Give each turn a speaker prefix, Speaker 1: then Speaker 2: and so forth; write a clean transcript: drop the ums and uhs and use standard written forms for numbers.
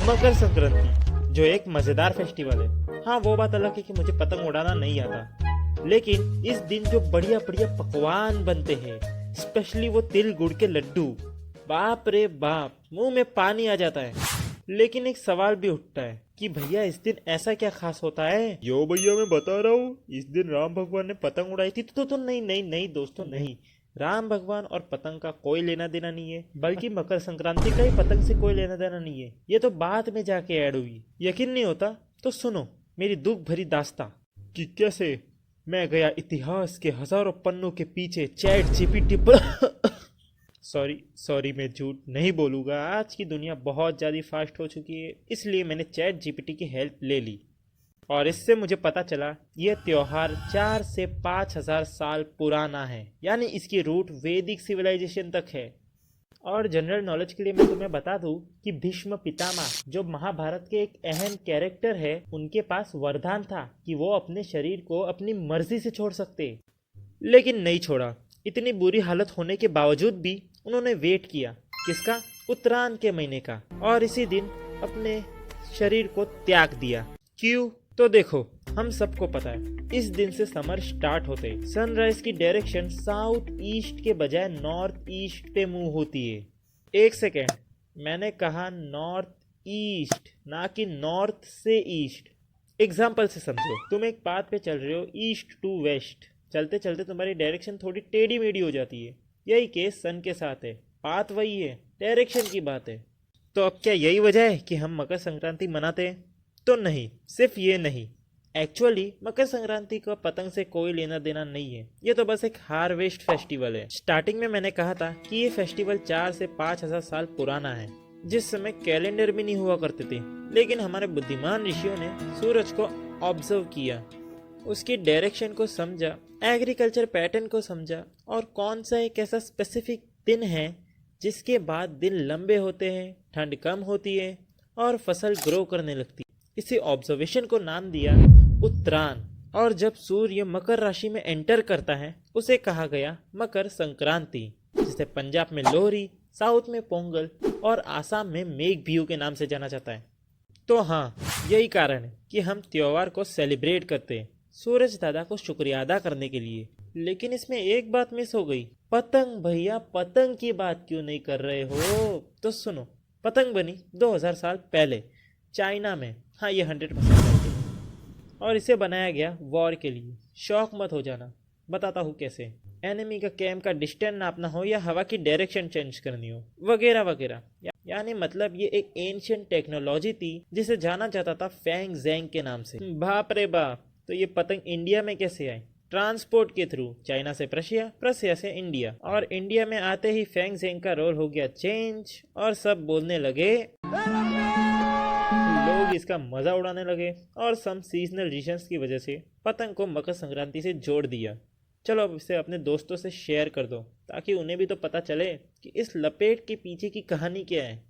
Speaker 1: मकर संक्रांति जो एक मजेदार फेस्टिवल है। हाँ, वो बात अलग है कि मुझे पतंग उड़ाना नहीं आता, लेकिन इस दिन जो बढ़िया बढ़िया पकवान बनते हैं, स्पेशली वो तिल गुड़ के लड्डू, बाप रे बाप, मुंह में पानी आ जाता है। लेकिन एक सवाल भी उठता है कि भैया इस दिन ऐसा क्या खास होता है। यो भैया मैं बता रहा हूँ, इस दिन राम भगवान ने पतंग उड़ाई थी। तो नहीं नहीं नहीं दोस्तों, नहीं, राम भगवान और पतंग का कोई लेना देना नहीं है, बल्कि मकर संक्रांति का ही पतंग से कोई लेना देना नहीं है। ये तो बाद में जाके ऐड हुई। यकीन नहीं होता तो सुनो मेरी दुख भरी दास्तां कि कैसे मैं गया इतिहास के हजारों पन्नों के पीछे चैट जीपीटी पर सॉरी मैं झूठ नहीं बोलूँगा। आज की दुनिया बहुत ज़्यादा फास्ट हो चुकी है, इसलिए मैंने चैट जीपीटी की हेल्प ले ली और इससे मुझे पता चला यह त्योहार 4 से 5,000 साल पुराना है, यानी इसकी रूट वैदिक सिविलाइजेशन तक है। और जनरल नॉलेज के लिए मैं तुम्हें बता दूं कि भीष्म पितामह जो महाभारत के एक अहम कैरेक्टर है, उनके पास वरदान था कि वो अपने शरीर को अपनी मर्जी से छोड़ सकते, लेकिन नहीं छोड़ा। इतनी बुरी हालत होने के बावजूद भी उन्होंने वेट किया, किसका? उत्तरायण के महीने का, और इसी दिन अपने शरीर को त्याग दिया। क्यों? तो देखो, हम सबको पता है इस दिन से समर स्टार्ट होते ही सनराइज की डायरेक्शन साउथ ईस्ट के बजाय नॉर्थ ईस्ट पे मूव होती है। एक सेकेंड, मैंने कहा नॉर्थ ईस्ट, ना कि नॉर्थ से ईस्ट। एग्जाम्पल से समझो, तुम एक पाथ पे चल रहे हो ईस्ट टू वेस्ट, चलते चलते तुम्हारी डायरेक्शन थोड़ी टेढ़ी मेढ़ी हो जाती है। यही केस सन के साथ है, पाथ वही है, डायरेक्शन की बात है। तो अब क्या यही वजह है कि हम मकर संक्रांति मनाते हैं? तो नहीं, सिर्फ ये नहीं, एक्चुअली मकर संक्रांति का पतंग से कोई लेना देना नहीं है। ये तो बस एक हार्वेस्ट फेस्टिवल है। स्टार्टिंग में मैंने कहा था कि ये फेस्टिवल 4 से 5,000 साल पुराना है, जिस समय कैलेंडर भी नहीं हुआ करते थे। लेकिन हमारे बुद्धिमान ऋषियों ने सूरज को ऑब्जर्व किया, उसकी डायरेक्शन को समझा, एग्रीकल्चर पैटर्न को समझा, और कौन सा एक ऐसा स्पेसिफिक दिन है जिसके बाद दिन लंबे होते हैं, ठंड कम होती है और फसल ग्रो करने लगती है। इसी ऑब्जर्वेशन को नाम दिया उत्तरायण। और जब सूर्य मकर राशि में एंटर करता है उसे कहा गया मकर संक्रांति, जिसे पंजाब में लोहरी, साउथ में पोंगल और आसाम में मेघ बिहू के नाम से जाना जाता है। तो हाँ, यही कारण है कि हम त्योहार को सेलिब्रेट करते हैं, सूरज दादा को शुक्रिया अदा करने के लिए। लेकिन इसमें एक बात मिस हो गई, पतंग। भैया पतंग की बात क्यों नहीं कर रहे हो? तो सुनो, पतंग बनी 2000 साल पहले चाइना में। हाँ, ये 100% सही है। और इसे बनाया गया वॉर के लिए। शौक मत हो जाना, बताता हूँ कैसे। एनिमी का कैम्प का डिस्टेंस नापना हो या हवा की डायरेक्शन चेंज करनी हो, वगैरह वगैरह। यानी मतलब ये एक एंशिएंट टेक्नोलॉजी थी जिसे जाना जाता था फैंग ज़ेंग के नाम से। बाप रे बाप, तो ये पतंग इंडिया में कैसे आए? ट्रांसपोर्ट के थ्रू, चाइना से प्रशिया, प्रशिया से इंडिया, और इंडिया में आते ही फैंग ज़ेंग का रोल हो गया चेंज और सब बोलने लगे, लोग इसका मजा उड़ाने लगे, और सम सीजनल रीजंस की वजह से पतंग को मकर संक्रांति से जोड़ दिया। चलो अब इसे अपने दोस्तों से शेयर कर दो ताकि उन्हें भी तो पता चले कि इस लपेट के पीछे की कहानी क्या है।